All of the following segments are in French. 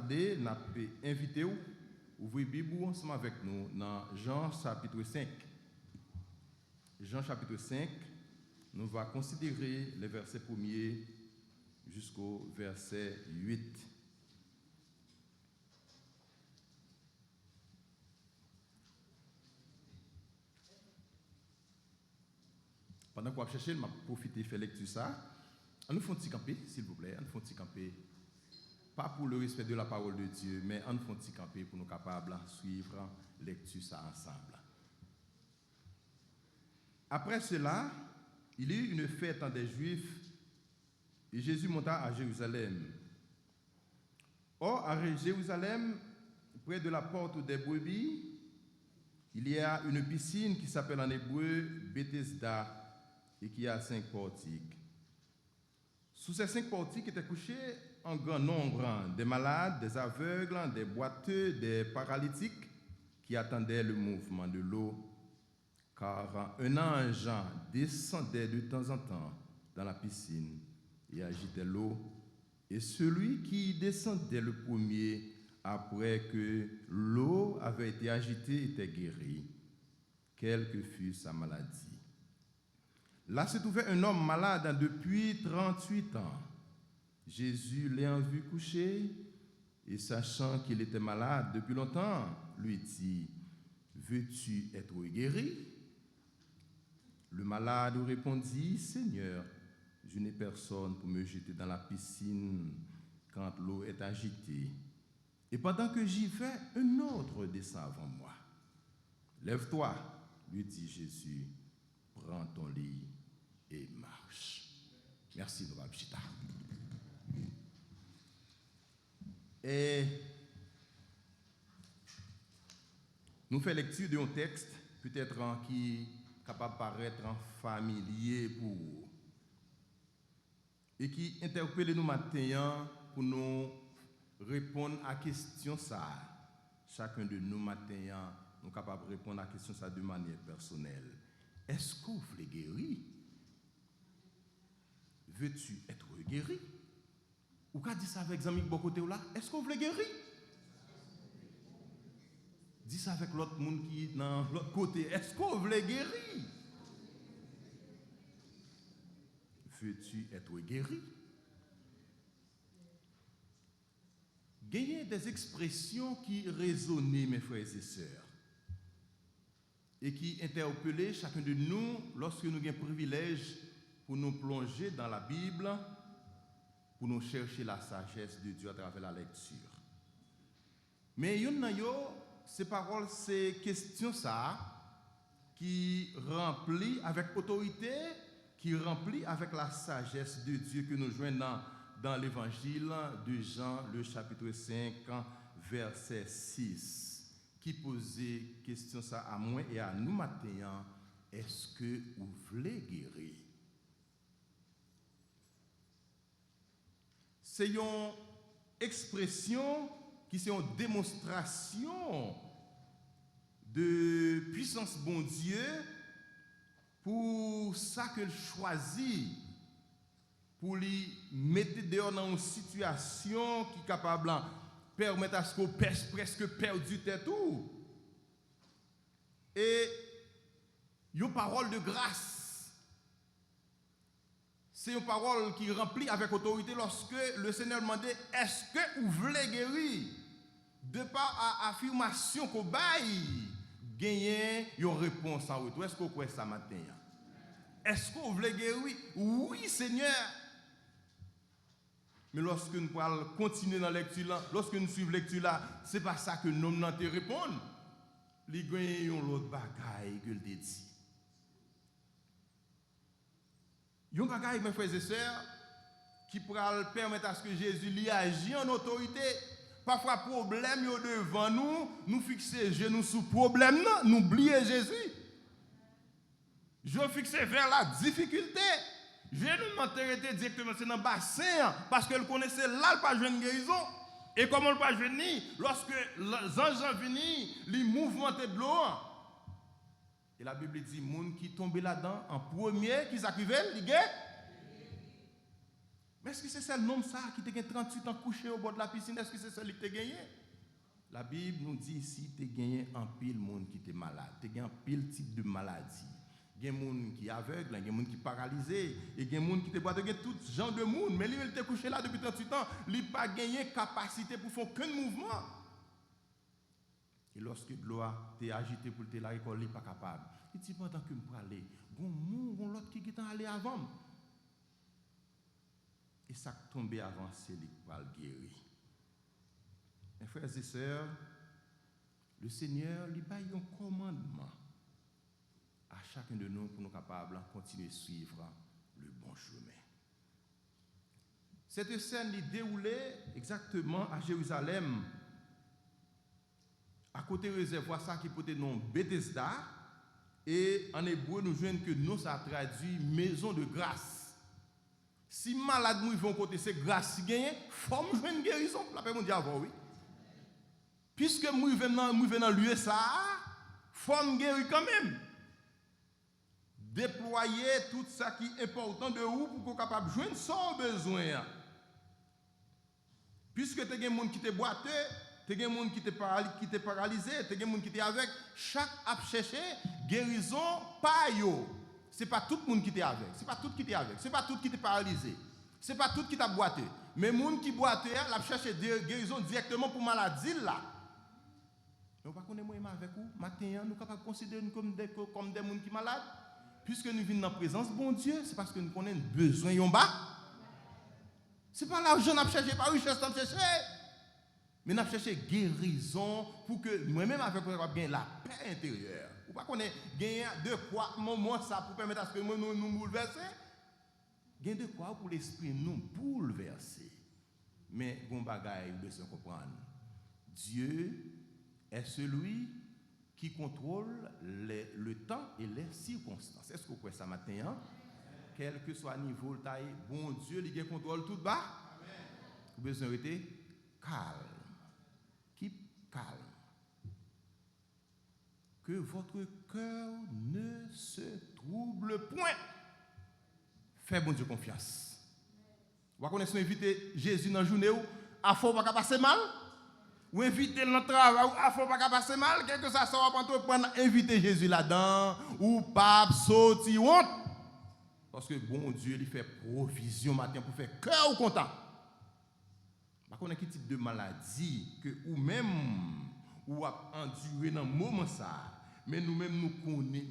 tarder, n'a invité ou ouvrir Bible ensemble avec nous dans Jean chapitre 5. Jean chapitre 5, nous va considérer les versets 1er jusqu'au verset 8. Pendant qu'on va chercher, je vais profiter de faire lecture ça. On nous fait un petit camper, s'il vous plaît. On nous fait un petit camper. Pas pour le respect de la parole de Dieu, mais on nous fait un petit camper pour nous capables de suivre la lecture ça ensemble. Après cela, il y eut une fête des Juifs et Jésus monta à Jérusalem. Or, à Jérusalem, près de la porte des brebis, il y a une piscine qui s'appelle en hébreu Bethesda et qui a 5 portiques. Sous ces 5 portiques étaient couchés un grand nombre des malades, des aveugles, des boiteux, des paralytiques qui attendaient le mouvement de l'eau, car un ange descendait de temps en temps dans la piscine et agitait l'eau, et celui qui descendait le premier après que l'eau avait été agitée était guéri, quelle que fût sa maladie. Là se trouvait un homme malade depuis 38 ans. Jésus l'ayant vu coucher et sachant qu'il était malade depuis longtemps, lui dit: veux-tu être guéri? Le malade répondit: Seigneur, je n'ai personne pour me jeter dans la piscine quand l'eau est agitée. Et pendant que j'y vais, un autre descend avant moi. Lève-toi, lui dit Jésus, prends ton lit et marche. Merci, Nova Pchita. Et nous faisons lecture d'un texte, peut-être qui est capable de paraître familier pour vous, et qui interpelle nous matin pour nous répondre à la question ça. Chacun de nous matin, nous sommes capables de répondre à la question ça de manière personnelle. Est-ce que vous voulez guérir? Veux-tu être guéri? Ou qu'a dit ça avec Zami Bokote là? Est-ce que vous voulez guérir? Dis ça avec l'autre monde qui est dans l'autre côté. Est-ce que vous voulez guérir? Veux-tu être guéri? Il y a des expressions qui résonnent, mes frères et sœurs, et qui interpellent chacun de nous lorsque nous avons le privilège pour nous plonger dans la Bible, pour nous chercher la sagesse de Dieu à travers la lecture. Mais ces paroles, ces questions ça, qui remplissent avec autorité, qui remplissent avec la sagesse de Dieu que nous joignons dans l'évangile de Jean, le chapitre 5, verset 6, qui posait question ça à moi et à nous matin: est-ce que vous voulez guérir? C'est une expression qui est une démonstration de puissance bon Dieu pour ça qu'il choisit, pour lui mettre dehors dans une situation qui est capable de permettre à ce qu'on presque perdu tête tout. Et une parole de grâce. C'est une parole qui remplit avec autorité lorsque le Seigneur demandait: est-ce que vous voulez guérir? De par l'affirmation qu'on baille, gagner une réponse en retour. Est-ce que vous croyez ça matin? Est-ce que vous voulez guérir? Oui, Seigneur. Mais lorsque nous allons continuer dans la lecture là, lorsque nous suivons la lecture là, ce n'est pas ça que nous n'en te répondons. Il y a l'autre bagaille que le dit. Il y a un bagaille, mes frères et sœurs, qui pourra permettre à ce que Jésus lui agisse en autorité. Parfois, problème est devant nous, nous fixer genoux sous problème, nous oublier Jésus. Je fixer vers la difficulté. Je nous m'intéresser directement dans le bassin parce que le connaissait là, pas jeune guérison. Et comment le pas jeune, lorsque les anges viennent, les mouvements de l'eau. Et la Bible dit: moun qui tombe là-dedans en premier, qui s'acquivaient, les gars. Mais est-ce que c'est ça le nom ça qui t'a 38 ans couché au bord de la piscine? Est-ce que c'est celui qui t'a gagné? La Bible nous dit ici, tu as gagné un pile monde qui est malade. Tu as gagné un pile type de maladie. Il y a des gens qui sont aveugles, il y a des gens qui sont paralysés, il y a des gens qui te boivent, il y a tout genre de monde. Mais lui, il était couché là depuis 38 ans, il n'a pas gagné capacité pour faire aucun mouvement. Et lorsque l'eau t'est agité pour te la récolte, il n'est pas capable. Il dit, pendant que je peux aller, il y a l'autre qui est allé avant. Et ça tombé avant, c'est lui qui va le guérir. Mes frères et sœurs, le Seigneur lui a un commandement à chacun de nous pour nous capables de continuer à suivre le bon chemin. Cette scène est déroulée exactement à Jérusalem, à côté du réservoir ça qui portait le nom Bethesda, et en hébreu nous joignons que nous ça traduit maison de grâce. Si malade nous vont côté c'est grâce qui gagne, faut nous joindre une guérison. La paix mondiale avant oui. Puisque nous venons dans lieu ça, faut nous guérir quand même. Déployer tout ça qui est important de vous pour qu'on capable de joindre son besoin. Puisque tu as des gens qui te boiteux, tu as des gens qui te paralysé, tu as des gens qui te avec, chaque a cherché guérison pas yo. C'est pas tout le monde qui te avec, c'est pas tout qui te avec, c'est pas tout qui te paralysé, c'est pas tout qui t'a boité. Mais les gens qui boiteux, la cherché guérison directement pour maladie là. Mais on va connaître moi avec vous, matin nous capable de considérer comme des gens qui sont malades. Puisque nous venons dans la présence de bon Dieu, c'est parce que nous connaissons besoin en bas. Ce n'est pas l'argent que nous cherchons, pas la richesse que nous cherchons. Mais nous cherchons guérison pour que nous-mêmes avec nous ayons la paix intérieure. Ou pas qu'on ait de quoi, moment ça pour permettre à ce que nous bouleverser. Gain de quoi pour l'esprit nous bouleverser. Mais bon bagaille, vous devez comprendre. Dieu est celui qui contrôle le temps et les circonstances. Est-ce que vous croyez ça matin? Hein? Quel que soit le niveau, taille, bon Dieu, il contrôle tout bas. Vous besoin rester calme. Keep calme. Que votre cœur ne se trouble point. Faites bon Dieu confiance. Vous connaissez inviter Jésus dans la journée où à faut pas passer mal? Ou inviter dans le travail, ou faut pas passer mal, quelque chose ça va prendre inviter Jésus là-dedans, ou pape, sauti, honte. Parce que bon Dieu, il fait provision matin pour faire cœur content. Par contre, quel type de maladie que ou même ou a enduré dans le moment ça, mais nous-mêmes nous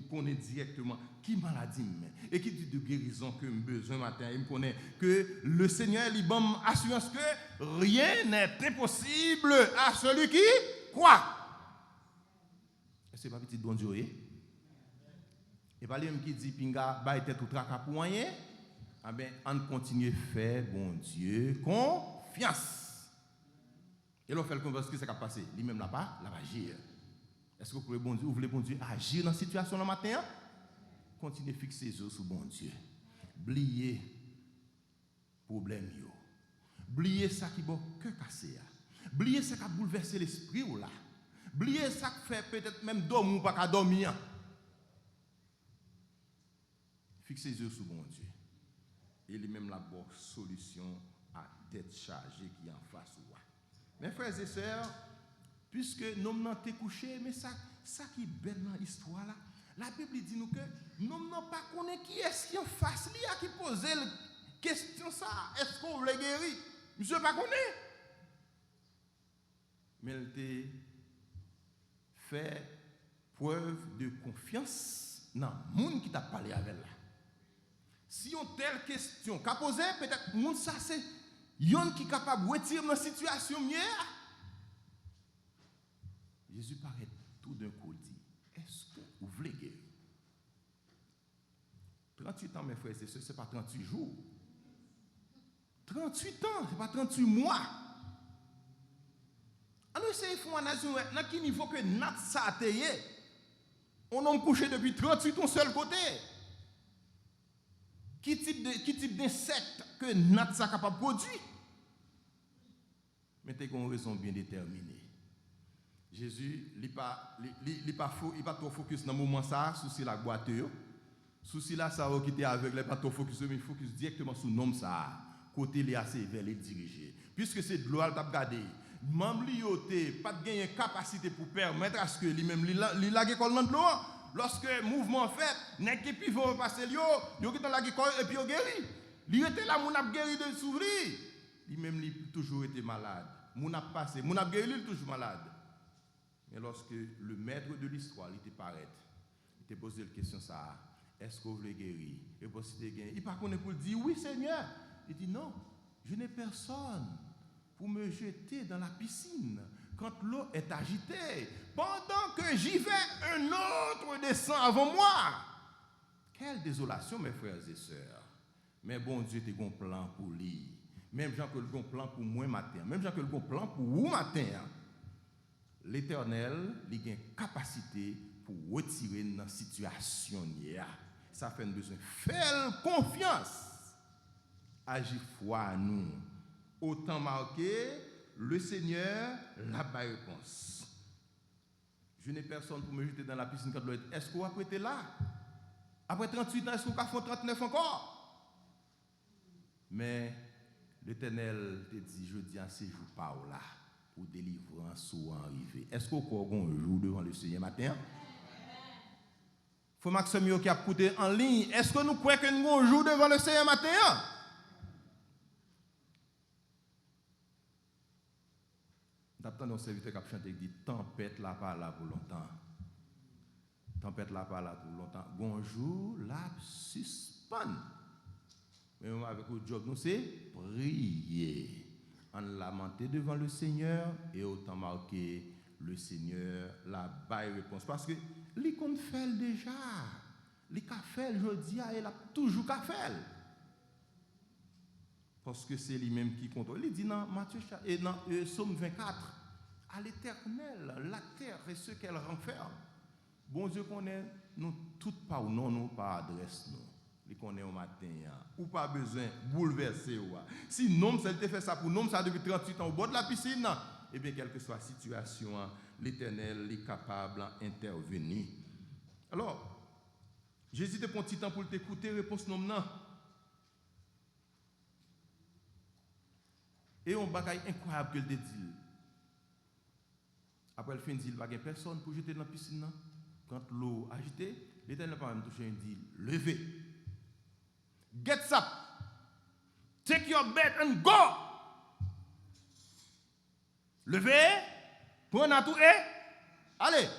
connaissons directement qui maladie et qui type de guérison que nous avons besoin matin. Et nous connaissons que le Seigneur lui donne assurance que rien n'est impossible à celui qui croit. C'est pas petit bon Dieu. Et pas lui qui dit pinga ba tête ou traka pour rien. Ah ben on continue faire bon Dieu confiance. Et l'on fait le confiance que ça va passer. Lui-même là pas, là va agir. Est-ce que vous voulez bon Dieu agir dans la situation le matin? Continuez à fixer les yeux sur bon Dieu. Oubliez problème yo. Oubliez ça qui bon cœur cassé. Oubliez ça qui a bouleversé l'esprit ou là. Oubliez ça qui fait peut-être même dormir ou pas qu'à dormir. Fixez les yeux sur bon Dieu. Et lui-même la bonne solution à tête chargée qui est en face ou là. Mes frères et sœurs, puisque nous n'avons pas couché, mais ça qui est belle dans l'histoire là, la Bible dit nous que nous n'avons pas connu qui est-ce qui en face lui qui pose la question ça, est-ce qu'on veut guérir? Monsieur pas connaît. Mais elle a fait preuve de confiance dans le monde qui t'a parlé avec elle. Si on telle question qu'a posé, peut-être monde ça c'est yon qui est capable de retirer dans la situation hier. Jésus paraît tout d'un coup dit, est-ce que vous voulez guérir? 38 ans, mes frères et sœurs, ce n'est pas 38 jours. 38 ans, ce n'est pas 38 mois. Alors, c'est une fois dans quel niveau que Nat ça a été. On a couché depuis 38 ans seul côté. Qui type d'insecte que Nat ça capable de produire? Mais tu as une raison bien déterminée. Jésus, il n'est pas trop focus dans le moment ça, sur la boîte. Souci là, ça qui était aveugle, il n'est pas trop focus, mais il focus directement sur le nom ça. côté les assez vers les diriger. Puisque c'est de l'eau à regarder. Même li yoté pas de gagner capacité pour permettre à ce que lui-même li la école dans de l'eau. Lorsque mouvement fait, n'est que puis vont passer yo qui dans la école et puis yo guéri. Li était là mon a guéri de s'ouvrir. Lui-même li toujours été malade. Mon a passé, mon a guéri il toujours malade. Mais lorsque le maître de l'histoire il était paraît, il te posé la question ça, est-ce que vous voulez guérir? Et pour si il pas connaît pour dire oui Seigneur. Il dit non, je n'ai personne pour me jeter dans la piscine quand l'eau est agitée. Pendant que j'y vais, un autre descend avant moi. Quelle désolation, mes frères et sœurs. Mais bon Dieu, tu as un plan pour lui. Même gens que le bon plan pour moi matin. Même gens que le bon plan pour vous matin. L'Éternel, il a une capacité pour retirer dans la situation. Ça fait besoin de faire confiance. Agir foi à nous. Autant marqué, le Seigneur n'a pas réponse. Je n'ai personne pour me jeter dans la piscine quand l'eau est. Est-ce que vous avez été là? Après 38 ans, est-ce que vous avez fait 39 encore? Mais l'Éternel te dit, je dis à ces jours par là, pour délivrance ou arriver. Est-ce que vous avez un jour devant le Seigneur matin? Faut Maxime qui a écouté en ligne. Est-ce que nous croyons que nous avons un jour devant le Seigneur matin? D'après nos serviteurs qui ont chanté, dit tempête là pas là pour longtemps. Tempête là pas là pour longtemps. Bonjour, la suspend. Mais avec le job, nous c'est prier. En lamenter devant le Seigneur et autant marquer le Seigneur la baille réponse. Parce que les qu'on fait déjà. Les qu'a fait, je dis, elle a toujours qu'a fait. Parce que c'est lui-même qui contrôle. Il dit dans Matthieu et dans Psaume 24, à l'Éternel, la terre et ce qu'elle renferme. Bon Dieu connaît nous toutes par non, nous par adresse nous. Il connaît au matin, ou pas besoin bouleverser. Si non, ça te fait ça pour nous, ça depuis 38 ans au bord de la piscine, et bien quelle que soit la situation, l'Éternel est capable d'intervenir. Alors, Jésus te prend un petit temps pour t'écouter, réponse non, non. Et on bagaille incroyable que le dit. Après le fin dit, il n'y a personne pour jeter dans la piscine. Quand l'eau agitée, l'Éternel n'a pas même touché, il dit, levez. Get up. Take your bed and go. Levez. Prenez tout et allez.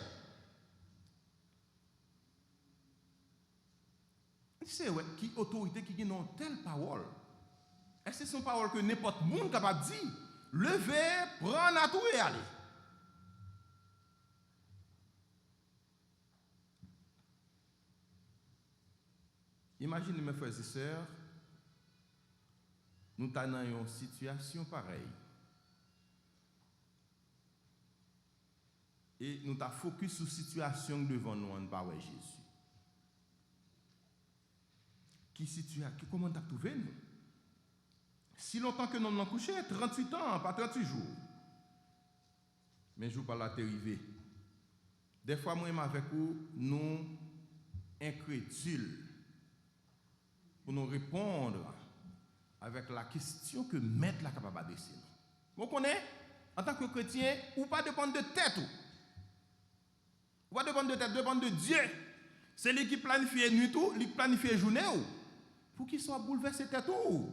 C'est qui autorité qui a une telle parole. Est-ce que c'est une parole que n'importe qui est capable de dire? Levez, prenez tout et allez. Imaginez mes frères et sœurs, nous sommes dans une situation pareille. Et nous sommes focus sur la situation devant nous en parole Jésus. Comment tu as trouvé nous? Si longtemps que nous avons couché, 38 ans, pas 38 jours. Mais je ne pas la arrivé. Des fois, moi, avec vous, nous incrédules. Pour nous répondre avec la question que maître la capable d'adresser. Vous connaissez, en tant que chrétien, ou pas dépendre de tête. Ou pas dépendre de tête, dépendre de Dieu. C'est lui qui planifie nuit tout, lui qui planifie journée. Pour qu'il soit bouleversé tête tout.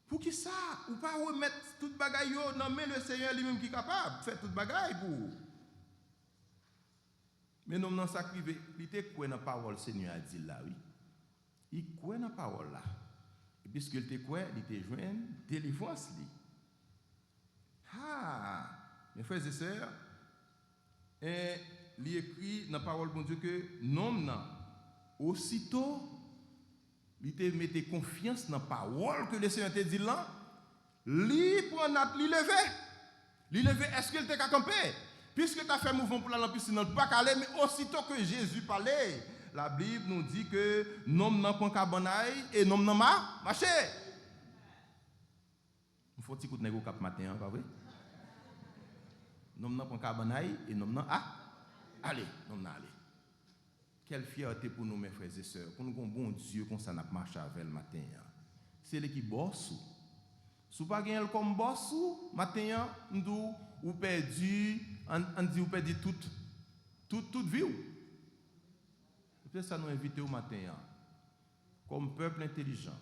Pour qu'il ça, ou pas remettre toute bagaille, non mais le Seigneur lui-même qui est capable de faire toute bagaille pour. Mais nous n'avons pas sacrifié. Il était quoi dans la parole Seigneur a dit là, oui. Il croit dans la parole là. Et puisque il était quoi, il était joint délivrance. Ah, mes frères et sœurs, et il écrit dans la parole de Dieu que non, aussitôt, il te mettait confiance dans la parole que le Seigneur te dit là, il prend il levé. Il levé, est-ce qu'il était campé? Puisque tu as fait mouvement pour la piscine, il pas aller, mais aussitôt que Jésus parlait, la Bible nous dit que nom n'a pas cabonaille et nom n'a pas marché. Il faut petit coup de nègre cap matin, pas vrai? Nom n'a pas cabonaille et nom n'a allez, nom n'a allez. Quelle fierté pour nous, mes frères et sœurs, pour nous un bon Dieu qu'on s'en a marché avec le matin. c'est lui qui bosse. Si vous n'avez pas comme boss, matin, vous perdu, on dit vous perdu toute vie. C'est ça nous invite au matin, comme peuple intelligent.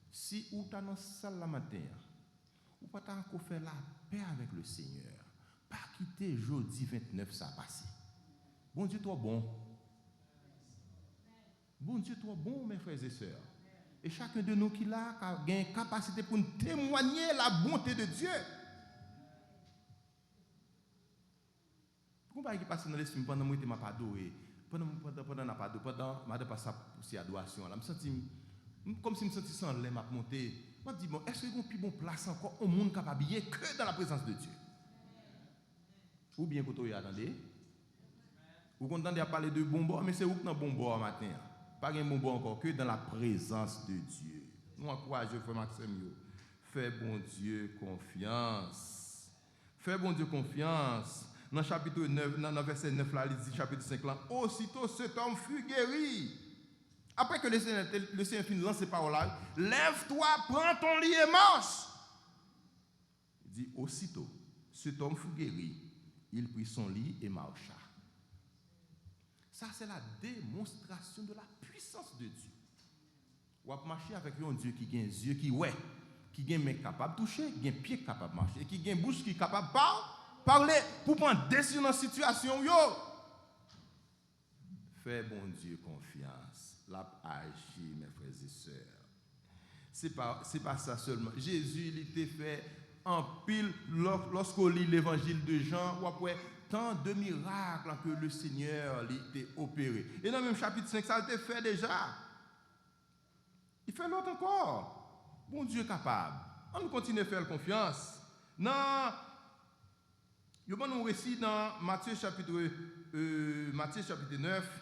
Si vous êtes dans la salle le matin, vous ne pouvez pas faire la paix avec le Seigneur. Pas quitter jeudi 29 ça passé. Bon Dieu, toi bon. Bon Dieu, toi bon, mes frères et sœurs. Et chacun de nous qui l'a a une capacité pour nous témoigner la bonté de Dieu. Pourquoi qui passe dans l'esprit pendant que je ne pas adoré, pendant cette adoration, je me sens comme si je me sentais sans l'air à monter. Je me dis, bon, est-ce qu'il y a une plus bonne place encore au monde capable de que dans la présence de Dieu? Ou bien que vous attendez? Vous entendez parler de bonbon, mais c'est où que dans bonbon matin? Pas un bonbon encore que dans la présence de Dieu. Nous encourageons frère Maxime. Fais bon Dieu confiance. Fais bon Dieu confiance. Dans chapitre 9, dans verset 9 là, il dit chapitre 5 là, aussitôt cet homme fut guéri. Après que le Seigneur finit de lancer parole là, lève-toi, prends ton lit et marche. Il dit aussitôt cet homme fut guéri. Il prit son lit et marcha. Ça, c'est la démonstration de la puissance de Dieu. Ou à marcher avec un Dieu qui a un yeux qui ouais, qui a une main capable de toucher, qui a un pied capable de marcher, qui a une bouche qui est capable de parler pour prendre des décisions dans la situation. Yo. Fais bon Dieu confiance. La agir, mes frères et sœurs. C'est pas ça seulement. Jésus, il était fait en pile lorsqu'on lit l'évangile de Jean, ou après tant de miracles que le Seigneur l'était opéré. Et dans le même chapitre 5, ça a été fait déjà. Il fait l'autre encore. Bon Dieu capable. On continue à faire confiance. Non. Il y a un récit dans Matthieu chapitre 9.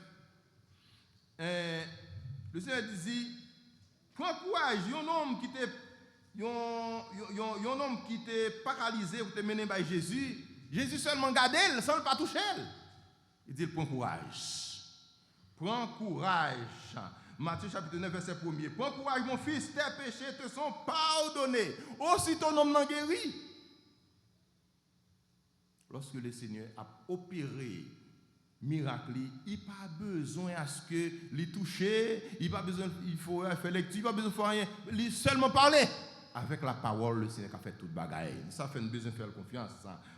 Le Seigneur dit, prends courage, il y a un homme qui était paralysé ou te mené par Jésus. Jésus seulement garde elle, sans ne pas toucher elle. Il dit, prends courage. Prends courage. Matthieu chapitre 9, verset 1er. Prends courage, mon fils, tes péchés te sont pardonnés. Aussitôt l'homme n'a guéri. Lorsque le Seigneur a opéré miracle, il n'a pas besoin à ce que les toucher, il pas besoin, il faut faire lecture, il pas besoin de faire rien, il seulement parler. Avec la parole, le Seigneur a fait toute bagaille. Ça fait besoin de faire confiance.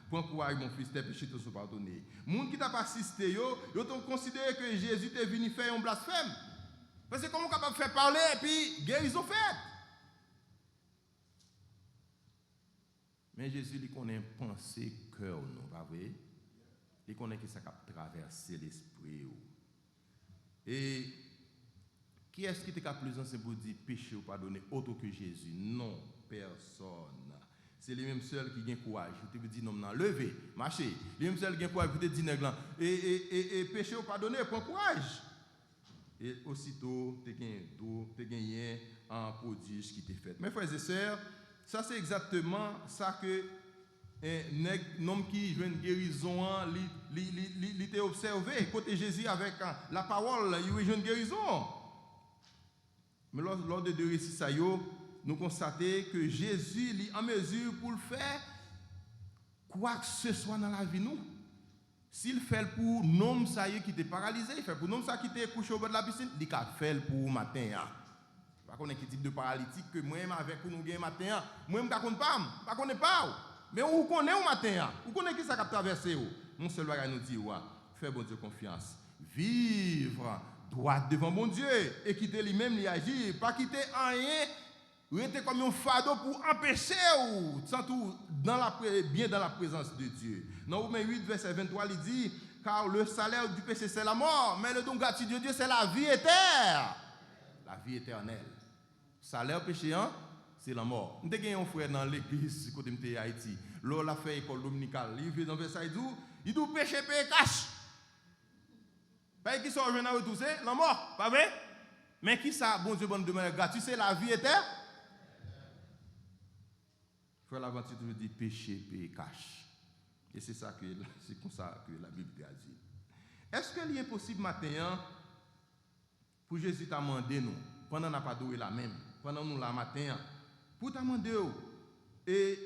Prends courage, mon fils, tes péchés te sont pardonnés. Les gens qui t'a pas assisté, ils ont considéré que Jésus est venu faire un blasphème. Parce que comment on est capable de faire parler et puis guérison faite. Mais Jésus, il connaît pensée, cœur, non, pas vrai? Il connaît que ça a traversé l'esprit. Et qui est-ce qui était plus ancien pour dire péché ou pardonner autre que Jésus? Non, personne. C'est les mêmes seuls qui ont courage. Je te dis non, non, levez, marchez. Les mêmes seuls qui ont courage pour te dire nègre. Et péché ou pardonner, prends courage. Et aussitôt, tu as gagné un prodige qui t'est fait. Mes frères et sœurs, ça c'est exactement ça que un homme qui joue une guérison, il était observé. Côté Jésus avec la parole, il joue une guérison. Mais lors de deux récits, nous constatons que Jésus est en mesure pour le faire quoi que ce soit dans la vie. Nous. S'il fait pour l'homme qui était paralysé, il fait pour l'homme qui était couché au bord de la piscine, il fait pour le matin. Pas qu'on ait quel type de paralytique que moi-même avec nous gagne matin. Moi-même je ne connais pas. Mais où connaît au matin? Où connaît qui ça a traversé? Mon seul bagage nous dit, fais bon Dieu confiance. Vivre droit devant mon Dieu et quitter lui-même lui agir, pas quitter rien, rester comme un fardeau pour empêcher ou surtout bien dans la présence de Dieu. Dans Romains 8 verset 23 il dit car le salaire du péché c'est la mort, mais le don gratuit de Dieu c'est la vie éternelle. La vie éternelle. Salaire péché c'est la mort. Nous avons un frère dans l'église côté de Haïti. L'on a fait école dominicale. Il vit dans Versailles, il dit péché paye cash. Pas qui sont revenus à retourner, la mort, pas vrai? Mais qui ça, bon Dieu, bonne demande gratuite, c'est la vie éternelle. Frère Laventure toujours dit péché paye cash. Et c'est ça que c'est comme ça que la Bible a dit. Est-ce qu'il est possible matin pour Jésus t'a demandé nous pendant n'a pas doué la même? pendant nous la matin, pour t'amender et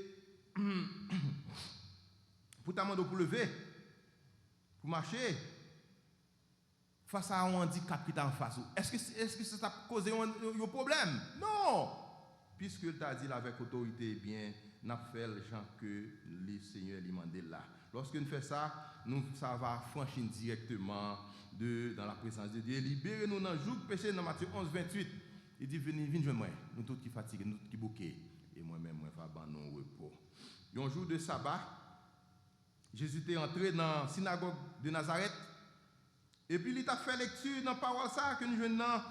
pour t'amender pour lever, pour marcher, face à un handicap qui est en face. Est-ce que ça a causé un problème? Non! Puisque il t'a dit avec autorité, eh bien, n'a fait les gens que le Seigneur lui demandait là. Lorsque nous faisons ça, ça va franchir directement dans la présence de Dieu. Libérez-nous dans le jour péché dans Matthieu 11, 28. Il dit, venez moi, nous tous qui fatigués, nous tous qui bouqués. Et moi-même, moi, je vais abandonner au repos. Et un jour de sabbat, Jésus est entré dans la synagogue de Nazareth. Et puis il a fait lecture dans la parole ça que nous venons dans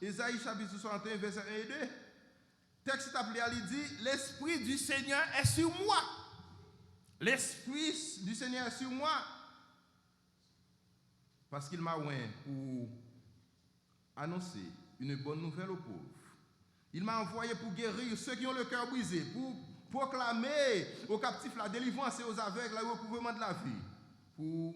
Ésaïe chapitre 61, verset 1 et 2. Le texte appelé à lui dit, l'Esprit du Seigneur est sur moi. L'Esprit du Seigneur est sur moi. Parce qu'il m'a oint pour annoncer une bonne nouvelle aux pauvres. Il m'a envoyé pour guérir ceux qui ont le cœur brisé, pour proclamer aux captifs la délivrance et aux aveugles le recouvrement de la vie, pour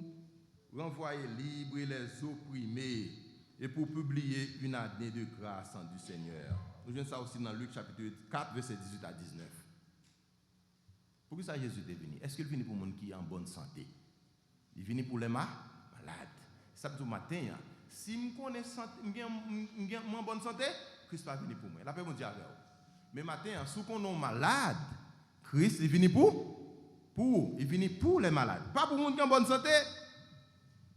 renvoyer libres les opprimés et pour publier une année de grâce du Seigneur. Nous voyons ça aussi dans Luc chapitre 4, verset 18 à 19. Pourquoi ça Jésus est venu? Est-ce qu'il est venu pour les gens qui sont en bonne santé? Il est venu pour les malades. Ça veut dire matin, si je connais en bonne santé, Christ va venir pour moi. La paix mon Dieu avec vous. Mais matin, si on est malade, Christ est venu il est venu pour les malades. Pas pour les gens qui sont en bonne santé.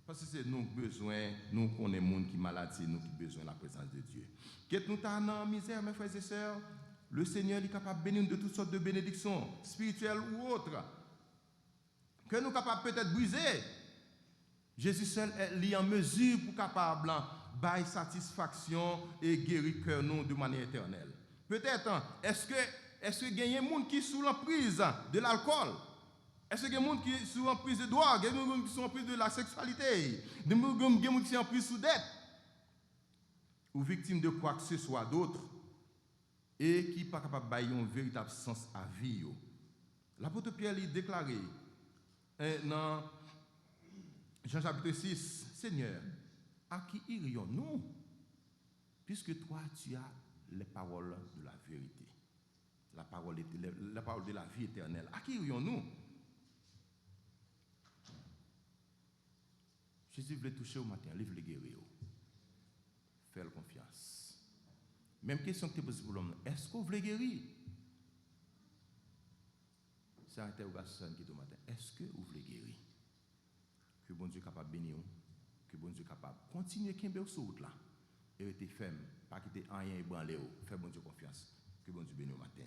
Parce que c'est nous qui besoin, nous connaissons les gens qui sont malades, c'est nous qui avons besoin de la présence de Dieu. Qu'est-ce que nous avons dans la misère, mes frères et sœurs? Le Seigneur est capable de bénir de toutes sortes de bénédictions, spirituelles ou autres, que nous sommes capables peut-être briser. Jésus seul est en mesure pour capable de satisfaction et guérir cœur nous de manière éternelle. Peut-être, est-ce que il y a des gens qui sont sous l'emprise de l'alcool? Est-ce qu'il y a des gens qui sont en prise de drogue? Est-ce qu'il y a des gens qui sont en prise de la sexualité? Des gens qui sont en prise de dette? Ou victimes de quoi que ce soit d'autre? Et qui ne sont pas capables de donner un véritable sens à la vie. L'apôtre Pierre lui déclaré dans Jean chapitre 6, Seigneur, à qui irions-nous? Puisque toi, tu as les paroles de la vérité. La parole de la vie éternelle. À qui irions-nous? Jésus voulait toucher au matin, il voulait guérir. Faire confiance. Même question que tu poses pour l'homme, est-ce que vous voulez guérir? C'est l'interrogation qui est au matin. Est-ce que vous voulez guérir? Que bon Dieu est capable de bénir, que bon Dieu est capable de continuer à faire sur route là. Et rester ferme, pas quitter rien ébranlé. Faire bon Dieu confiance. Que bon Dieu bénisse au matin.